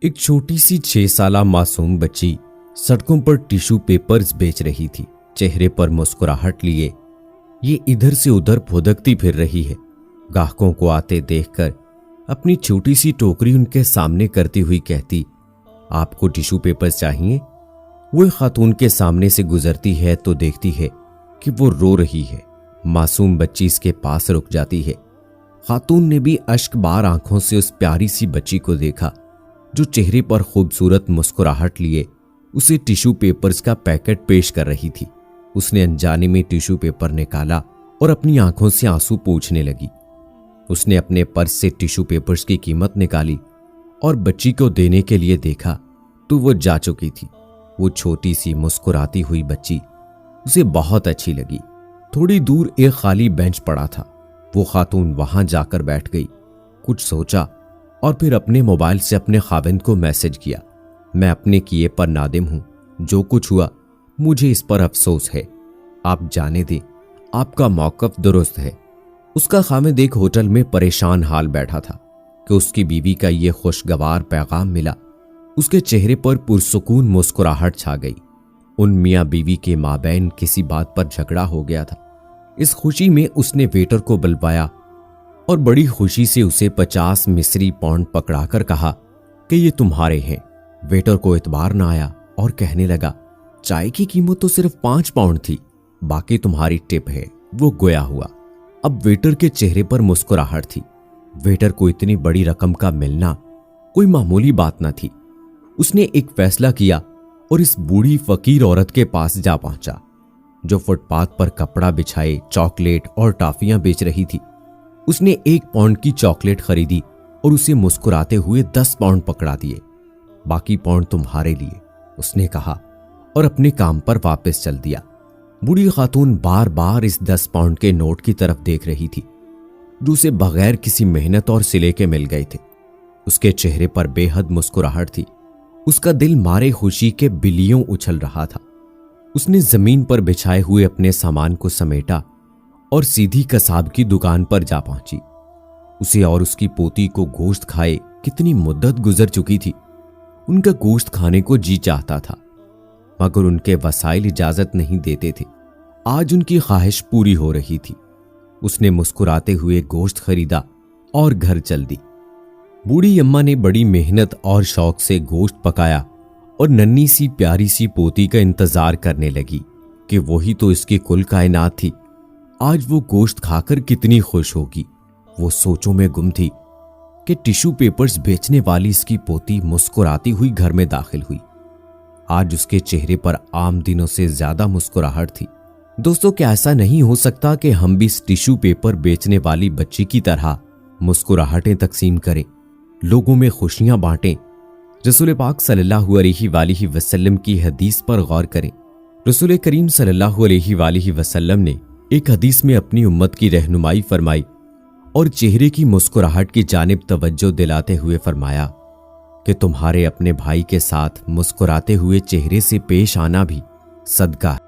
एक छोटी सी 6 साला मासूम बच्ची सड़कों पर टिश्यू पेपर्स बेच रही थी। चेहरे पर मुस्कुराहट लिए ये इधर से उधर फुदकती फिर रही है। ग्राहकों को आते देखकर अपनी छोटी सी टोकरी उनके सामने करती हुई कहती, आपको टिश्यू पेपर्स चाहिए? वो खातून के सामने से गुजरती है तो देखती है कि वो रो रही है। मासूम बच्ची इसके पास रुक जाती है। खातून ने भी अश्कबार आंखों से उस प्यारी सी बच्ची को देखा जो चेहरे पर खूबसूरत मुस्कुराहट लिए उसे टिश्यू पेपर्स का पैकेट पेश कर रही थी। उसने अनजाने में टिश्यू पेपर निकाला और अपनी आंखों से आंसू पोंछने लगी। उसने अपने पर्स से टिश्यू पेपर्स की कीमत निकाली और बच्ची को देने के लिए देखा तो वो जा चुकी थी। वो छोटी सी मुस्कुराती हुई बच्ची उसे बहुत अच्छी लगी। थोड़ी दूर एक खाली बेंच पड़ा था। वो खातून वहां जाकर बैठ गई, कुछ सोचा और फिर अपने मोबाइल से अपने खाविंद को मैसेज किया, मैं अपने किए पर नादिम हूं। जो कुछ हुआ मुझे इस पर अफसोस है। आप जाने दें, आपका मौकफ दुरुस्त है। उसका खाविंद एक होटल में परेशान हाल बैठा था कि उसकी बीवी का ये खुशगवार पैगाम मिला। उसके चेहरे पर पुरसुकून मुस्कुराहट छा गई। उन मियां बीवी के माबैन किसी बात पर झगड़ा हो गया था। इस खुशी में उसने वेटर को बुलवाया और बड़ी खुशी से उसे 50 मिस्री पाउंड पकड़ाकर कहा कि ये तुम्हारे हैं। वेटर को इतबार ना आया और कहने लगा, चाय की कीमत तो सिर्फ 5 पाउंड थी, बाकी तुम्हारी टिप है। वो गोया हुआ। अब वेटर के चेहरे पर मुस्कुराहट थी। वेटर को इतनी बड़ी रकम का मिलना कोई मामूली बात ना थी। उसने एक फैसला किया और इस बूढ़ी फकीर औरत के पास जा पहुंचा जो फुटपाथ पर कपड़ा बिछाए चॉकलेट और टॉफियां बेच रही थी। उसने 1 पाउंड की चॉकलेट खरीदी और उसे मुस्कुराते हुए 10 पाउंड पकड़ा दिए। बाकी पाउंड तुम्हारे लिए, उसने कहा और अपने काम पर वापस चल दिया। बूढ़ी खातून बार बार इस 10 पाउंड के नोट की तरफ देख रही थी जो उसे बगैर किसी मेहनत और सिले के मिल गए थे। उसके चेहरे पर बेहद मुस्कुराहट थी। उसका दिल मारे खुशी के बिलियों उछल रहा था। उसने जमीन पर बिछाए हुए अपने सामान को समेटा और सीधी कसाब की दुकान पर जा पहुंची। उसे और उसकी पोती को गोश्त खाए कितनी मुद्दत गुजर चुकी थी। उनका गोश्त खाने को जी चाहता था मगर उनके वसाइल इजाजत नहीं देते थे। आज उनकी ख्वाहिश पूरी हो रही थी। उसने मुस्कुराते हुए गोश्त खरीदा और घर चल दी। बूढ़ी अम्मा ने बड़ी मेहनत और शौक से गोश्त पकाया और नन्ही सी प्यारी सी पोती का इंतजार करने लगी कि वही तो इसकी कुल कायनात थी। आज वो गोश्त खाकर कितनी खुश होगी। वो सोचों में गुम थी कि टिश्यू पेपर्स बेचने वाली इसकी पोती मुस्कुराती हुई घर में दाखिल हुई। आज उसके चेहरे पर आम दिनों से ज्यादा मुस्कुराहट थी। दोस्तों, क्या ऐसा नहीं हो सकता कि हम भी इस टिश्यू पेपर बेचने वाली बच्ची की तरह मुस्कुराहटें तकसीम करें, लोगों में खुशियां बांटें? रसूल पाक सल्लल्लाहु अलैहि वसल्लम की हदीस पर गौर करें। रसूल करीम सल्लल्लाहु अलैहि वसल्लम ने एक हदीस में अपनी उम्मत की रहनुमाई फरमाई और चेहरे की मुस्कुराहट की जानिब तवज्जो दिलाते हुए फरमाया कि तुम्हारे अपने भाई के साथ मुस्कुराते हुए चेहरे से पेश आना भी सदका है।